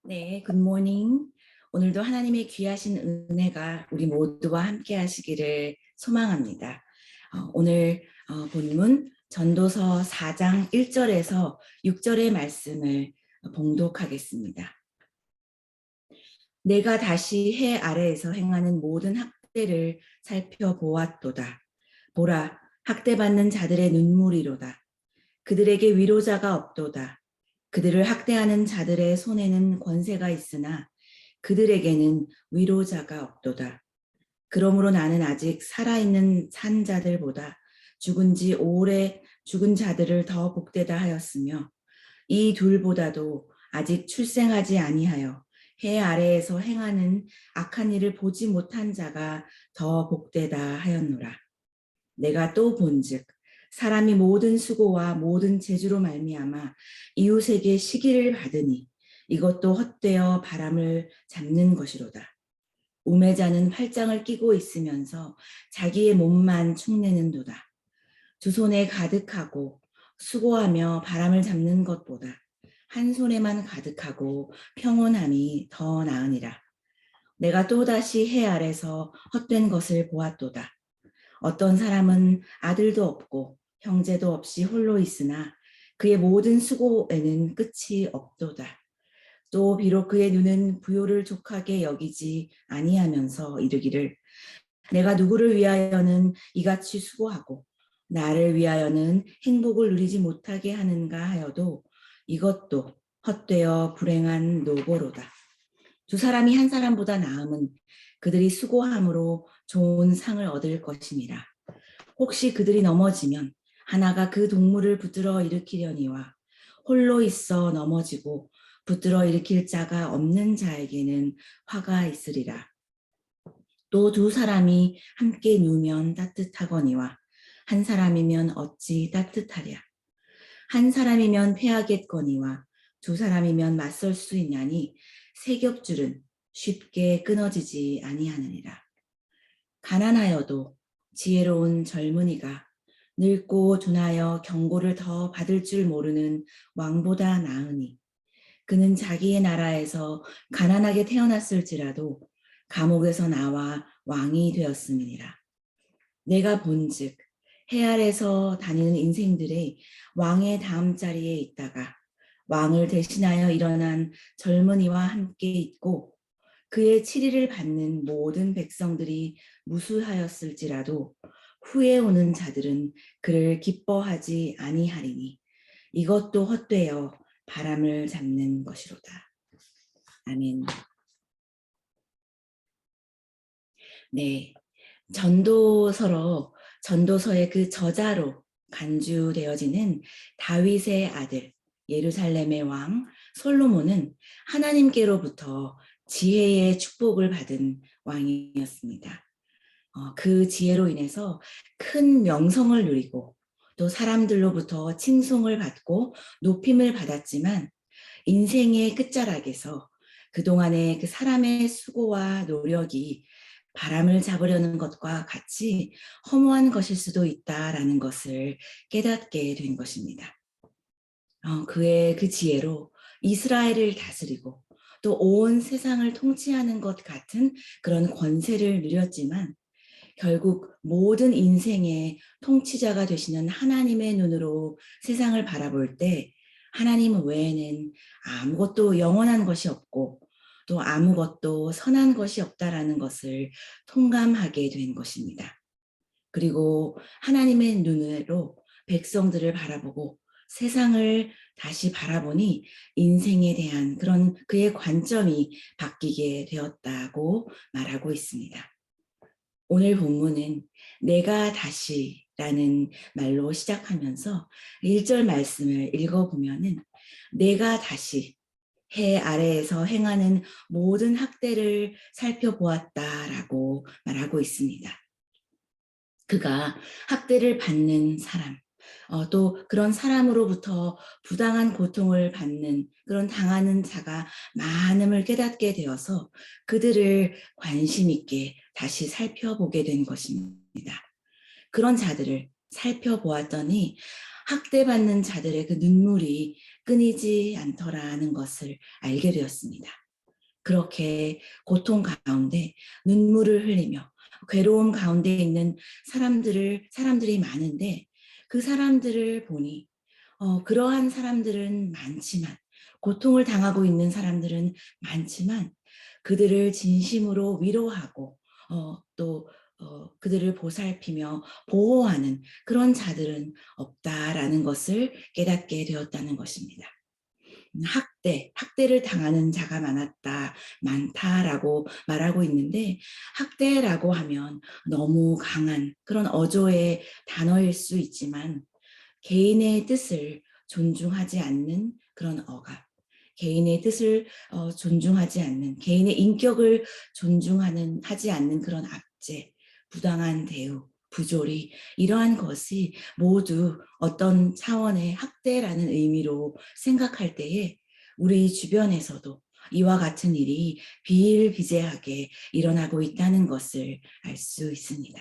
네, 굿모닝. 오늘도 하나님의 귀하신 은혜가 우리 모두와 함께 하시기를 소망합니다. 오늘 본문 전도서 4장 1절에서 6절의 말씀을 봉독하겠습니다. 내가 다시 해 아래에서 행하는 모든 학대를 살펴보았도다. 보라, 학대받는 자들의 눈물이로다. 그들에게 위로자가 없도다. 그들을 학대하는 자들의 손에는 권세가 있으나 그들에게는 위로자가 없도다. 그러므로 나는 아직 살아있는 산 자들보다 죽은 지 오래 죽은 자들을 더 복되다 하였으며 이 둘보다도 아직 출생하지 아니하여 해 아래에서 행하는 악한 일을 보지 못한 자가 더 복되다 하였노라. 내가 또 본즉 사람이 모든 수고와 모든 재주로 말미암아 이웃에게 시기를 받으니 이것도 헛되어 바람을 잡는 것이로다. 우매자는 팔짱을 끼고 있으면서 자기의 몸만 축내는도다. 두 손에 가득하고 수고하며 바람을 잡는 것보다 한 손에만 가득하고 평온함이 더 나으니라. 내가 또다시 해 아래서 헛된 것을 보았도다. 어떤 사람은 아들도 없고 형제도 없이 홀로 있으나 그의 모든 수고에는 끝이 없도다. 또 비록 그의 눈은 부요를 족하게 여기지 아니하면서 이르기를 내가 누구를 위하여는 이같이 수고하고 나를 위하여는 행복을 누리지 못하게 하는가 하여도 이것도 헛되어 불행한 노고로다. 두 사람이 한 사람보다 나음은 그들이 수고함으로 좋은 상을 얻을 것임이라. 혹시 그들이 넘어지면 하나가 그 동물을 붙들어 일으키려니와 홀로 있어 넘어지고 붙들어 일으킬 자가 없는 자에게는 화가 있으리라. 또 두 사람이 함께 누우면 따뜻하거니와 한 사람이면 어찌 따뜻하랴. 한 사람이면 패하겠거니와 두 사람이면 맞설 수 있냐니 세 겹줄은 쉽게 끊어지지 아니하느니라. 가난하여도 지혜로운 젊은이가 늙고 둔하여 경고를 더 받을 줄 모르는 왕보다 나으니 그는 자기의 나라에서 가난하게 태어났을지라도 감옥에서 나와 왕이 되었음이니라. 내가 본즉 해 아래서 다니는 인생들의 왕의 다음 자리에 있다가 왕을 대신하여 일어난 젊은이와 함께 있고 그의 치리를 받는 모든 백성들이 무수하였을지라도 후에 오는 자들은 그를 기뻐하지 아니하리니 이것도 헛되어 바람을 잡는 것이로다. 아멘. 네, 전도서의 그 저자로 간주되어지는 다윗의 아들 예루살렘의 왕 솔로몬은 하나님께로부터 지혜의 축복을 받은 왕이었습니다. 그 지혜로 인해서 큰 명성을 누리고 또 사람들로부터 칭송을 받고 높임을 받았지만 인생의 끝자락에서 그동안의 그 사람의 수고와 노력이 바람을 잡으려는 것과 같이 허무한 것일 수도 있다라는 것을 깨닫게 된 것입니다. 그의 그 지혜로 이스라엘을 다스리고 또 온 세상을 통치하는 것 같은 그런 권세를 누렸지만 결국 모든 인생의 통치자가 되시는 하나님의 눈으로 세상을 바라볼 때 하나님 외에는 아무것도 영원한 것이 없고 또 아무것도 선한 것이 없다라는 것을 통감하게 된 것입니다. 그리고 하나님의 눈으로 백성들을 바라보고 세상을 다시 바라보니 인생에 대한 그런 그의 관점이 바뀌게 되었다고 말하고 있습니다. 오늘 본문은 내가 다시라는 말로 시작하면서 1절 말씀을 읽어보면은 내가 다시 해 아래에서 행하는 모든 학대를 살펴보았다라고 말하고 있습니다. 그가 학대를 받는 사람, 또 그런 사람으로부터 부당한 고통을 받는 그런 당하는 자가 많음을 깨닫게 되어서 그들을 관심 있게 다시 살펴보게 된 것입니다. 그런 자들을 살펴보았더니 학대받는 자들의 그 눈물이 끊이지 않더라는 것을 알게 되었습니다. 그렇게 고통 가운데 눈물을 흘리며 괴로움 가운데 있는 사람들이 많은데 그 사람들을 보니 그러한 사람들은 많지만 고통을 당하고 있는 사람들은 많지만 그들을 진심으로 위로하고 또 그들을 보살피며 보호하는 그런 자들은 없다라는 것을 깨닫게 되었다는 것입니다. 학대를 당하는 자가 많다라고 말하고 있는데 학대라고 하면 너무 강한 그런 어조의 단어일 수 있지만 개인의 뜻을 존중하지 않는 그런 억압, 개인의 뜻을 존중하지 않는, 개인의 인격을 하지 않는 그런 압제, 부당한 대우, 부조리, 이러한 것이 모두 어떤 차원의 학대라는 의미로 생각할 때에 우리 주변에서도 이와 같은 일이 비일비재하게 일어나고 있다는 것을 알 수 있습니다.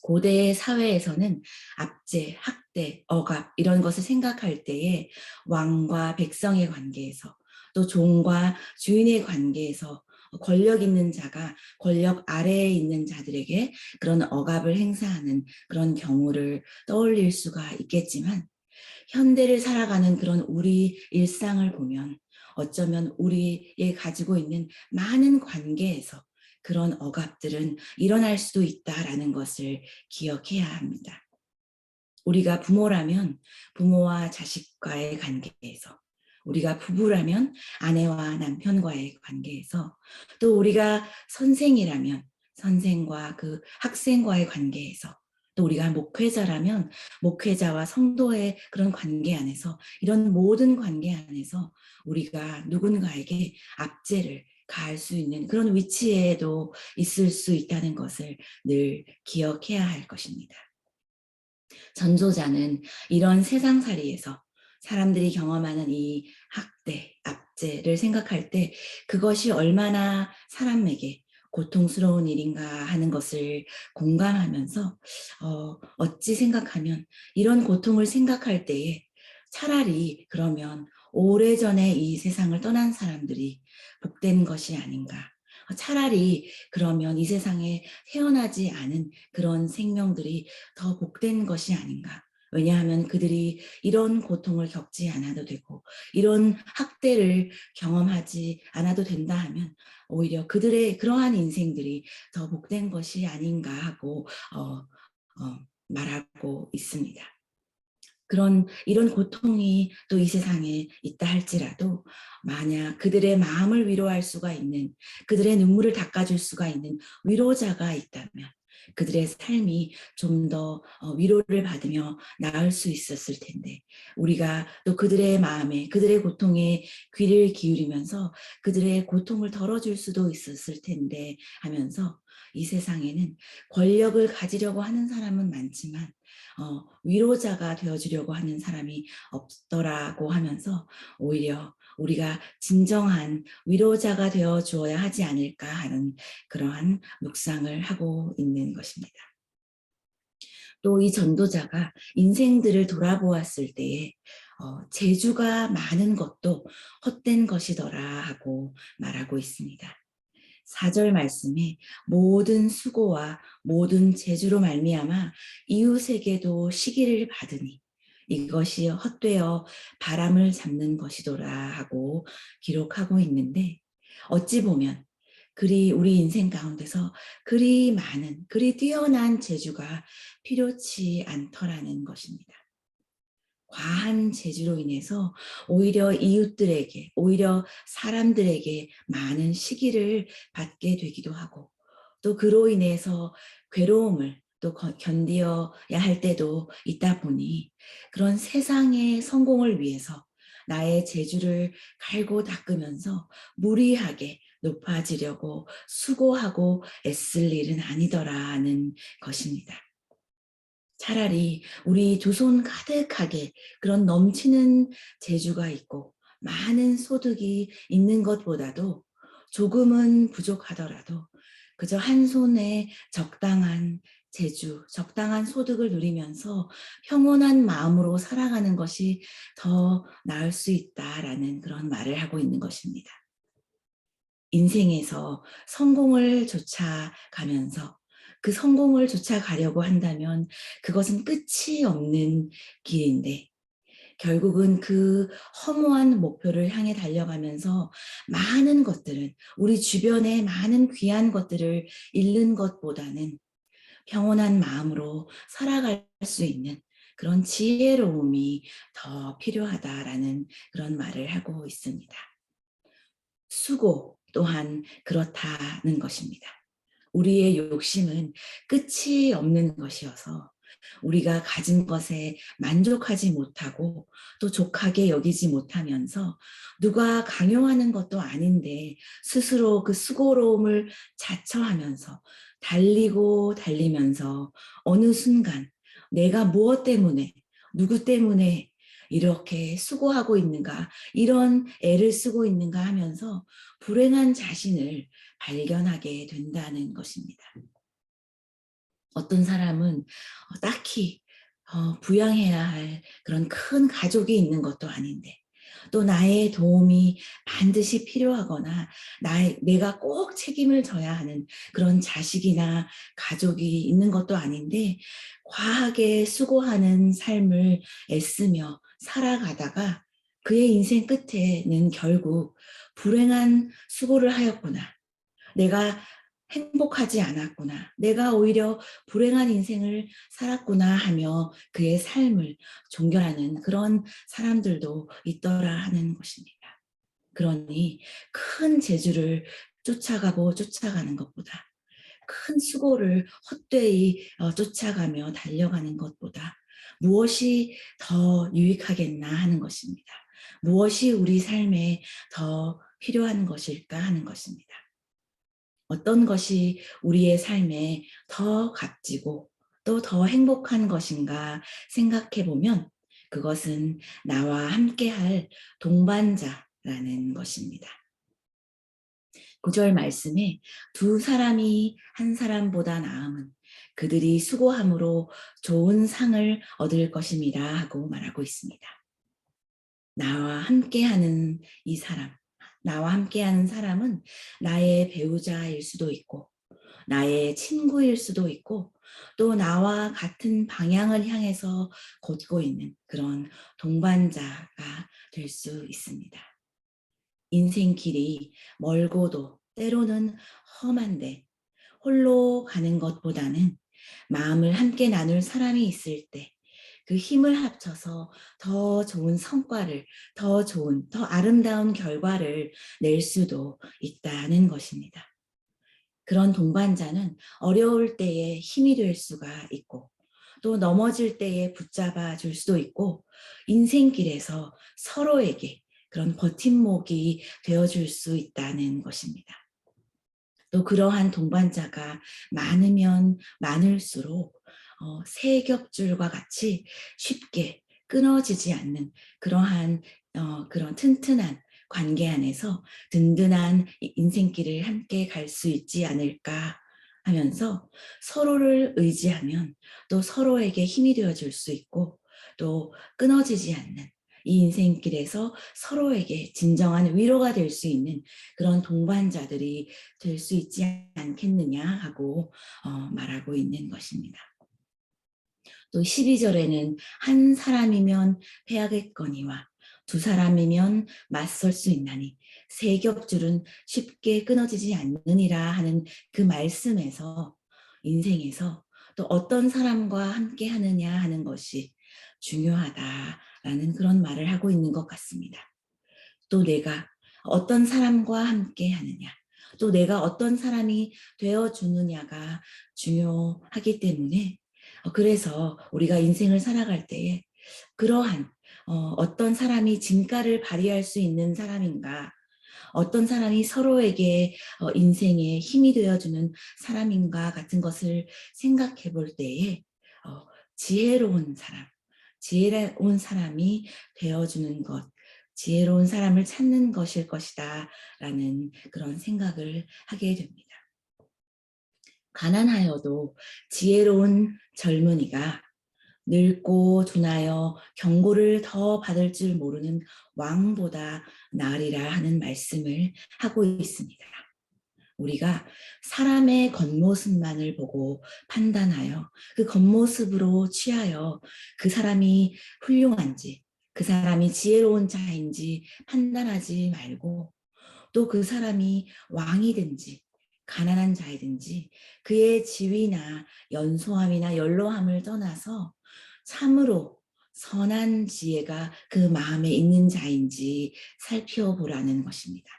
고대 사회에서는 압제, 학대, 억압 이런 것을 생각할 때에 왕과 백성의 관계에서 또 종과 주인의 관계에서 권력 있는 자가 권력 아래에 있는 자들에게 그런 억압을 행사하는 그런 경우를 떠올릴 수가 있겠지만 현대를 살아가는 그런 우리 일상을 보면 어쩌면 우리의 가지고 있는 많은 관계에서 그런 억압들은 일어날 수도 있다라는 것을 기억해야 합니다. 우리가 부모라면 부모와 자식과의 관계에서, 우리가 부부라면 아내와 남편과의 관계에서, 또 우리가 선생이라면 선생과 그 학생과의 관계에서, 또 우리가 목회자라면 목회자와 성도의 그런 관계 안에서, 이런 모든 관계 안에서 우리가 누군가에게 압제를 가할 수 있는 그런 위치에도 있을 수 있다는 것을 늘 기억해야 할 것입니다. 전도자는 이런 세상살이에서 사람들이 경험하는 이 학대, 압제를 생각할 때 그것이 얼마나 사람에게 고통스러운 일인가 하는 것을 공감하면서 어찌 생각하면 이런 고통을 생각할 때에 차라리 그러면 오래전에 이 세상을 떠난 사람들이 복된 것이 아닌가. 차라리 그러면 이 세상에 태어나지 않은 그런 생명들이 더 복된 것이 아닌가. 왜냐하면 그들이 이런 고통을 겪지 않아도 되고 이런 학대를 경험하지 않아도 된다 하면 오히려 그들의 그러한 인생들이 더 복된 것이 아닌가 하고 말하고 있습니다. 이런 고통이 또 이 세상에 있다 할지라도 만약 그들의 마음을 위로할 수가 있는, 그들의 눈물을 닦아줄 수가 있는 위로자가 있다면 그들의 삶이 좀 더 위로를 받으며 나을 수 있었을 텐데 우리가 또 그들의 마음에, 그들의 고통에 귀를 기울이면서 그들의 고통을 덜어줄 수도 있었을 텐데 하면서 이 세상에는 권력을 가지려고 하는 사람은 많지만 위로자가 되어주려고 하는 사람이 없더라고 하면서 오히려 우리가 진정한 위로자가 되어 주어야 하지 않을까 하는 그러한 묵상을 하고 있는 것입니다. 또 이 전도자가 인생들을 돌아보았을 때에 재주가 많은 것도 헛된 것이더라 하고 말하고 있습니다. 4절 말씀에 모든 수고와 모든 재주로 말미암아 이웃에게도 시기를 받으니 이것이 헛되어 바람을 잡는 것이더라 하고 기록하고 있는데 어찌 보면 우리 인생 가운데서 그리 뛰어난 재주가 필요치 않더라는 것입니다. 과한 재주로 인해서 오히려 이웃들에게, 오히려 사람들에게 많은 시기를 받게 되기도 하고 또 그로 인해서 괴로움을 또 견디어야 할 때도 있다 보니 그런 세상의 성공을 위해서 나의 재주를 갈고 닦으면서 무리하게 높아지려고 수고하고 애쓸 일은 아니더라는 것입니다. 차라리 우리 두 손 가득하게 그런 넘치는 재주가 있고 많은 소득이 있는 것보다도 조금은 부족하더라도 그저 한 손에 적당한 재주, 적당한 소득을 누리면서 평온한 마음으로 살아가는 것이 더 나을 수 있다라는 그런 말을 하고 있는 것입니다. 인생에서 성공을 쫓아가면서 그 성공을 쫓아가려고 한다면 그것은 끝이 없는 길인데 결국은 그 허무한 목표를 향해 달려가면서 많은 것들은 우리 주변에 많은 귀한 것들을 잃는 것보다는 평온한 마음으로 살아갈 수 있는 그런 지혜로움이 더 필요하다라는 그런 말을 하고 있습니다. 수고 또한 그렇다는 것입니다. 우리의 욕심은 끝이 없는 것이어서 우리가 가진 것에 만족하지 못하고 또 족하게 여기지 못하면서 누가 강요하는 것도 아닌데 스스로 그 수고로움을 자처하면서 달리고 달리면서 어느 순간 내가 무엇 때문에 누구 때문에 이렇게 수고하고 있는가 이런 애를 쓰고 있는가 하면서 불행한 자신을 발견하게 된다는 것입니다. 어떤 사람은 딱히 부양해야 할 그런 큰 가족이 있는 것도 아닌데 또 나의 도움이 반드시 필요하거나 내가 꼭 책임을 져야 하는 그런 자식이나 가족이 있는 것도 아닌데 과하게 수고하는 삶을 애쓰며 살아가다가 그의 인생 끝에는 결국 불행한 수고를 하였구나. 내가 행복하지 않았구나. 내가 오히려 불행한 인생을 살았구나 하며 그의 삶을 종결하는 그런 사람들도 있더라 하는 것입니다. 그러니 큰 재주를 쫓아가고 쫓아가는 것보다 큰 수고를 헛되이 쫓아가며 달려가는 것보다 무엇이 더 유익하겠나 하는 것입니다. 무엇이 우리 삶에 더 필요한 것일까 하는 것입니다. 어떤 것이 우리의 삶에 더 값지고 또 더 행복한 것인가 생각해 보면 그것은 나와 함께할 동반자라는 것입니다. 9절 말씀에 두 사람이 한 사람보다 나음은 그들이 수고함으로 좋은 상을 얻을 것임이라 하고 말하고 있습니다. 나와 함께하는 이 사람, 나와 함께하는 사람은 나의 배우자일 수도 있고 나의 친구일 수도 있고 또 나와 같은 방향을 향해서 걷고 있는 그런 동반자가 될 수 있습니다. 인생길이 멀고도 때로는 험한데 홀로 가는 것보다는 마음을 함께 나눌 사람이 있을 때 그 힘을 합쳐서 더 좋은 성과를, 더 좋은, 더 아름다운 결과를 낼 수도 있다는 것입니다. 그런 동반자는 어려울 때에 힘이 될 수가 있고 또 넘어질 때에 붙잡아 줄 수도 있고 인생길에서 서로에게 그런 버팀목이 되어줄 수 있다는 것입니다. 또 그러한 동반자가 많으면 많을수록 세겹줄과 같이 쉽게 끊어지지 않는 그러한 그런 튼튼한 관계 안에서 든든한 인생길을 함께 갈 수 있지 않을까 하면서 서로를 의지하면 또 서로에게 힘이 되어줄 수 있고 또 끊어지지 않는 이 인생길에서 서로에게 진정한 위로가 될 수 있는 그런 동반자들이 될 수 있지 않겠느냐 하고 말하고 있는 것입니다. 또 12절에는 한 사람이면 패하겠거니와 두 사람이면 맞설 수 있나니 세 겹줄은 쉽게 끊어지지 않느니라 하는 그 말씀에서 인생에서 또 어떤 사람과 함께 하느냐 하는 것이 중요하다라는 그런 말을 하고 있는 것 같습니다. 또 내가 어떤 사람과 함께 하느냐, 또 내가 어떤 사람이 되어주느냐가 중요하기 때문에 그래서 우리가 인생을 살아갈 때에 그러한 어떤 사람이 진가를 발휘할 수 있는 사람인가, 어떤 사람이 서로에게 인생에 힘이 되어주는 사람인가 같은 것을 생각해 볼 때에 지혜로운 사람, 지혜로운 사람이 되어주는 것, 지혜로운 사람을 찾는 것일 것이다 라는 그런 생각을 하게 됩니다. 가난하여도 지혜로운 젊은이가 늙고 둔하여 경고를 더 받을 줄 모르는 왕보다 나으리라 하는 말씀을 하고 있습니다. 우리가 사람의 겉모습만을 보고 판단하여 그 겉모습으로 취하여 그 사람이 훌륭한지, 그 사람이 지혜로운 자인지 판단하지 말고, 또 그 사람이 왕이든지 가난한 자이든지 그의 지위나 연소함이나 연로함을 떠나서 참으로 선한 지혜가 그 마음에 있는 자인지 살펴보라는 것입니다.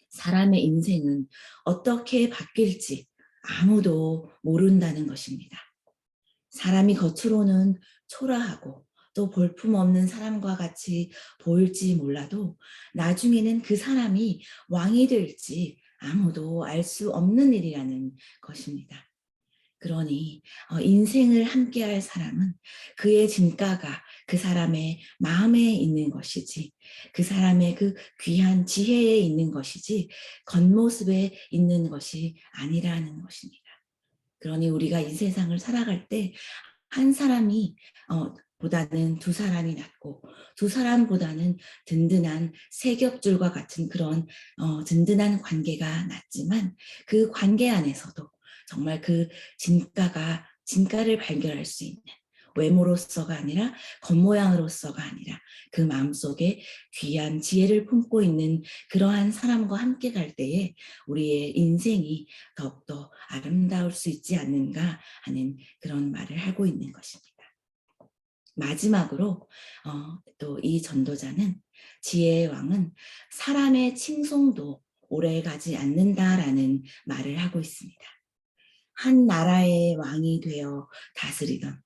사람의 인생은 어떻게 바뀔지 아무도 모른다는 것입니다. 사람이 겉으로는 초라하고 또 볼품없는 사람과 같이 보일지 몰라도 나중에는 그 사람이 왕이 될지 아무도 알 수 없는 일이라는 것입니다. 그러니 인생을 함께할 사람은 그의 진가가 그 사람의 마음에 있는 것이지, 그 사람의 그 귀한 지혜에 있는 것이지 겉모습에 있는 것이 아니라는 것입니다. 그러니 우리가 이 세상을 살아갈 때 한 사람이 보다는 두 사람이 낫고, 두 사람보다는 든든한 세 겹줄과 같은 그런 든든한 관계가 낫지만, 그 관계 안에서도 정말 그 진가를 발견할 수 있는, 외모로서가 아니라 겉모양으로서가 아니라 그 마음속에 귀한 지혜를 품고 있는 그러한 사람과 함께 갈 때에 우리의 인생이 더욱더 아름다울 수 있지 않는가 하는 그런 말을 하고 있는 것입니다. 마지막으로 또 이 전도자는, 지혜의 왕은 사람의 칭송도 오래가지 않는다라는 말을 하고 있습니다. 한 나라의 왕이 되어 다스리던,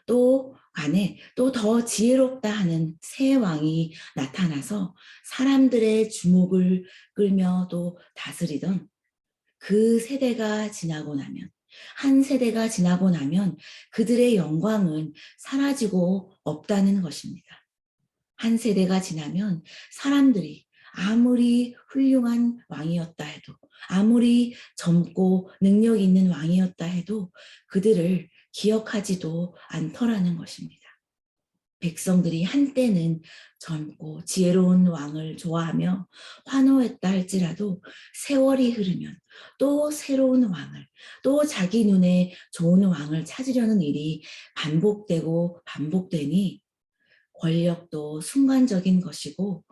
또 간에 또 더 지혜롭다 하는 새 왕이 나타나서 사람들의 주목을 끌며 또 다스리던, 그 세대가 지나고 나면, 한 세대가 지나고 나면 그들의 영광은 사라지고 없다는 것입니다. 한 세대가 지나면 사람들이 아무리 훌륭한 왕이었다 해도, 아무리 젊고 능력 있는 왕이었다 해도 그들을 기억하지도 않더라는 것입니다. 백성들이 한때는 젊고 지혜로운 왕을 좋아하며 환호했다 할지라도 세월이 흐르면 또 새로운 왕을, 또 자기 눈에 좋은 왕을 찾으려는 일이 반복되고 반복되니, 권력도 순간적인 것이고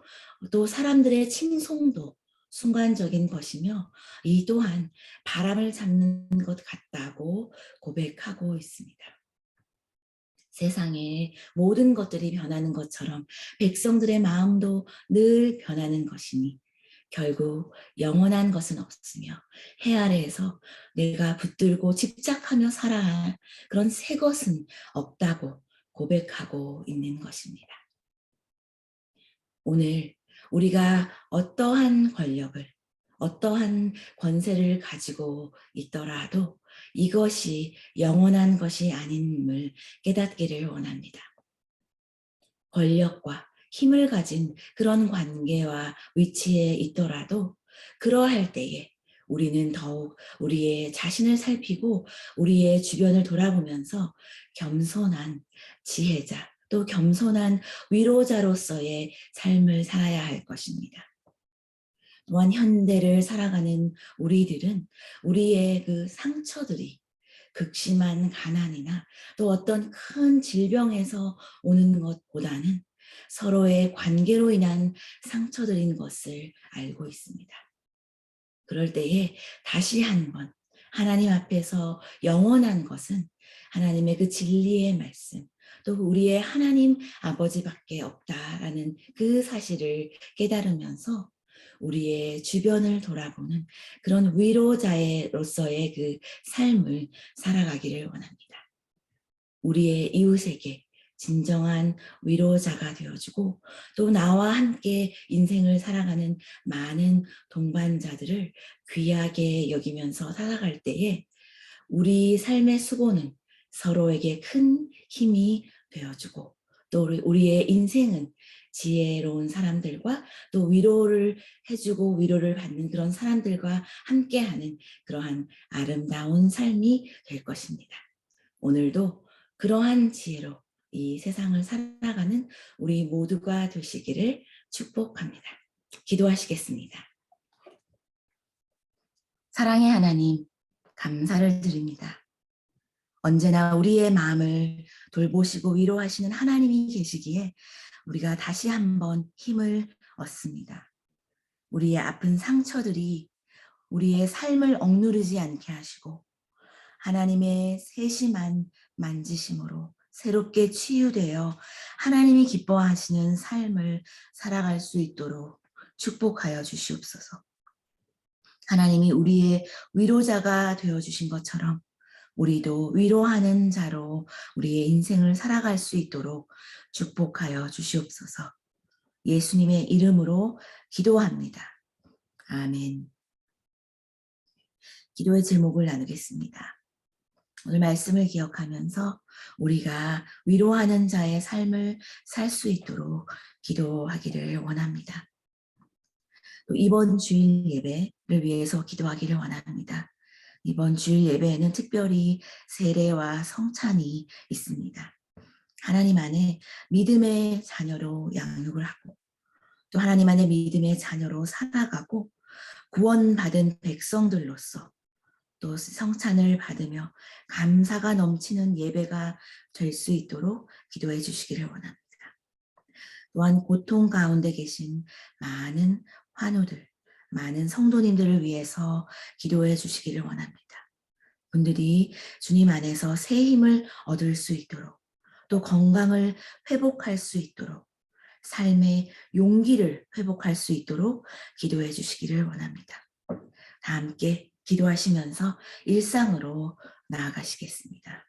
또 사람들의 칭송도 순간적인 것이며, 이 또한 바람을 잡는 것 같다고 고백하고 있습니다. 세상에 모든 것들이 변하는 것처럼 백성들의 마음도 늘 변하는 것이니, 결국 영원한 것은 없으며 해 아래에서 내가 붙들고 집착하며 살아야 할 그런 새 것은 없다고 고백하고 있는 것입니다. 오늘 우리가 어떠한 권력을, 어떠한 권세를 가지고 있더라도 이것이 영원한 것이 아님을 깨닫기를 원합니다. 권력과 힘을 가진 그런 관계와 위치에 있더라도 그러할 때에 우리는 더욱 우리의 자신을 살피고 우리의 주변을 돌아보면서 겸손한 지혜자, 또 겸손한 위로자로서의 삶을 살아야 할 것입니다. 또한 현대를 살아가는 우리들은 우리의 그 상처들이 극심한 가난이나 또 어떤 큰 질병에서 오는 것보다는 서로의 관계로 인한 상처들인 것을 알고 있습니다. 그럴 때에 다시 한번 하나님 앞에서 영원한 것은 하나님의 그 진리의 말씀, 또 우리의 하나님 아버지밖에 없다라는 그 사실을 깨달으면서 우리의 주변을 돌아보는 그런 위로자로서의 그 삶을 살아가기를 원합니다. 우리의 이웃에게 진정한 위로자가 되어주고, 또 나와 함께 인생을 살아가는 많은 동반자들을 귀하게 여기면서 살아갈 때에 우리 삶의 수고는 서로에게 큰 힘이 되어주고, 또 우리의 인생은 지혜로운 사람들과 또 위로를 해주고 위로를 받는 그런 사람들과 함께하는 그러한 아름다운 삶이 될 것입니다. 오늘도 그러한 지혜로 이 세상을 살아가는 우리 모두가 되시기를 축복합니다. 기도하시겠습니다. 사랑의 하나님, 감사를 드립니다. 언제나 우리의 마음을 돌보시고 위로하시는 하나님이 계시기에 우리가 다시 한번 힘을 얻습니다. 우리의 아픈 상처들이 우리의 삶을 억누르지 않게 하시고 하나님의 세심한 만지심으로 새롭게 치유되어 하나님이 기뻐하시는 삶을 살아갈 수 있도록 축복하여 주시옵소서. 하나님이 우리의 위로자가 되어주신 것처럼 우리도 위로하는 자로 우리의 인생을 살아갈 수 있도록 축복하여 주시옵소서. 예수님의 이름으로 기도합니다. 아멘. 기도의 제목을 나누겠습니다. 오늘 말씀을 기억하면서 우리가 위로하는 자의 삶을 살 수 있도록 기도하기를 원합니다. 이번 주일 예배를 위해서 기도하기를 원합니다. 이번 주일 예배에는 특별히 세례와 성찬이 있습니다. 하나님 안에 믿음의 자녀로 양육을 하고 또 하나님 안에 믿음의 자녀로 살아가고 구원받은 백성들로서 또 성찬을 받으며 감사가 넘치는 예배가 될 수 있도록 기도해 주시기를 원합니다. 또한 고통 가운데 계신 많은 환우들, 많은 성도님들을 위해서 기도해 주시기를 원합니다. 분들이 주님 안에서 새 힘을 얻을 수 있도록 또 건강을 회복할 수 있도록 삶의 용기를 회복할 수 있도록 기도해 주시기를 원합니다. 다 함께 기도하시면서 일상으로 나아가시겠습니다.